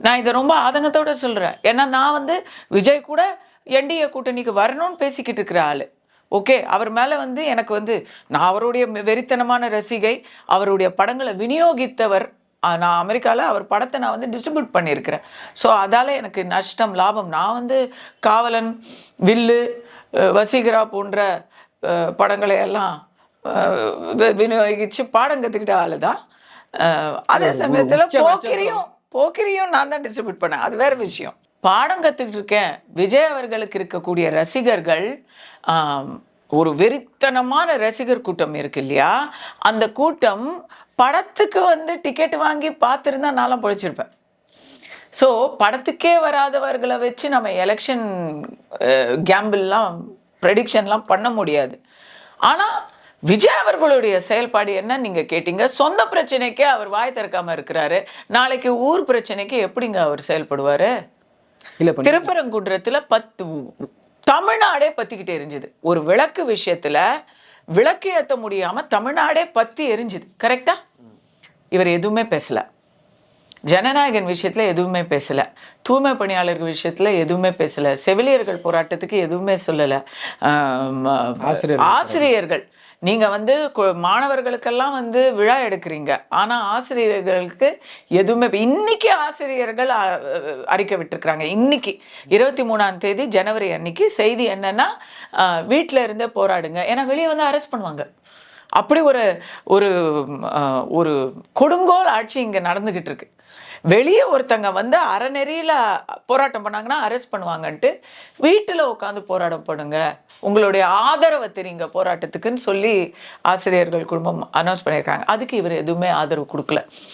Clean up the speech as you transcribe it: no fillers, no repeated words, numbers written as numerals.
நான் இதை ரொம்ப ஆதங்கத்தோட சொல்கிறேன். ஏன்னா நான் வந்து விஜய் கூட என்டிஏ கூட்டணிக்கு வரணும்னு பேசிக்கிட்டு இருக்கிற ஆள். ஓகே, அவர் மேலே வந்து எனக்கு வந்து நான் அவருடைய வெறித்தனமான ரசிகை, அவருடைய படங்களை விநியோகித்தவர். நான் அமெரிக்காவில் அவர் படத்தை நான் வந்து டிஸ்ட்ரிபியூட் பண்ணியிருக்கிறேன். ஸோ அதால் எனக்கு நஷ்டம் லாபம். நான் வந்து காவலன், வில்லு, வசீகரா போன்ற படங்களை எல்லாம் விநியோகிச்சு பாடம் கற்றுக்கிட்ட ஆள் தான். அதே சமயத்தில் போக்கிரியும் நான் தான் டிஸ்ட்ரிபியூட் பண்ணேன். அது வேற விஷயம். பாடம் கற்றுக்கிட்டு இருக்கேன். விஜய் அவர்களுக்கு இருக்கக்கூடிய ரசிகர்கள் ஒரு வெறித்தனமான ரசிகர் கூட்டம் இருக்கு இல்லையா, அந்த கூட்டம் படத்துக்கு வந்து டிக்கெட் வாங்கி பார்த்துருந்தா நான்லாம் பொழைச்சிருப்பேன். ஸோ படத்துக்கே வராதவர்களை வச்சு நம்ம எலெக்ஷன் கேம்பிள்லாம் ப்ரெடிக்ஷன்லாம் பண்ண முடியாது. ஆனால் விஜய் அவர்களுடைய செயல்பாடு என்ன நீங்க கேட்டீங்க. சொந்த பிரச்சனைக்கே அவர் வாய் திறக்காம இருக்கிறாரு. நாளைக்கு ஊர் பிரச்சனைக்கு எப்படிங்க அவர் செயல்படுவாரு? இல்ல, திருப்பரங்குன்றத்துல தமிழ்நாடே பத்திக்கிட்டே எரிஞ்சுது. ஒரு விளக்கு விஷயத்துல விளக்கு ஏற்ற முடியாம தமிழ்நாடே பத்தி எரிஞ்சுது. கரெக்டா? இவர் எதுவுமே பேசல. ஜனநாயகன் விஷயத்துல எதுவுமே பேசல. தூய்மை பணியாளர்கள் விஷயத்துல எதுவுமே பேசல. செவிலியர்கள் போராட்டத்துக்கு எதுவுமே சொல்லல. ஆசிரியர்கள் நீங்க வந்து மாணவர்களுக்கெல்லாம் வந்து விழா எடுக்கிறீங்க, ஆனா ஆசிரியர்களுக்கு எதுவுமே. இன்னைக்கு ஆசிரியர்கள் அறிக்கை விட்டுருக்குறாங்க. இன்னைக்கு 23ஆம் தேதி ஜனவரி அன்னைக்கு செய்தி என்னன்னா, வீட்டில இருந்தே போராடுங்க, ஏன்னா வெளியே வந்து அரெஸ்ட் பண்ணுவாங்க. அப்படி ஒரு ஒரு ஒரு கொடுங்கோல் ஆட்சி இங்க நடந்துகிட்டு இருக்கு. வெளியே ஒருத்தங்க வந்து அறநெறியில் போராட்டம் பண்ணாங்கன்னா அரெஸ்ட் பண்ணுவாங்கன்ட்டு வீட்டில் உட்காந்து போராட்டம் பண்ணுங்க, உங்களுடைய ஆதரவை தெரியுங்க போராட்டத்துக்குன்னு சொல்லி ஆசிரியர்கள் குடும்பம் அனௌன்ஸ் பண்ணியிருக்காங்க. அதுக்கு இவர் எதுவுமே ஆதரவு கொடுக்கல.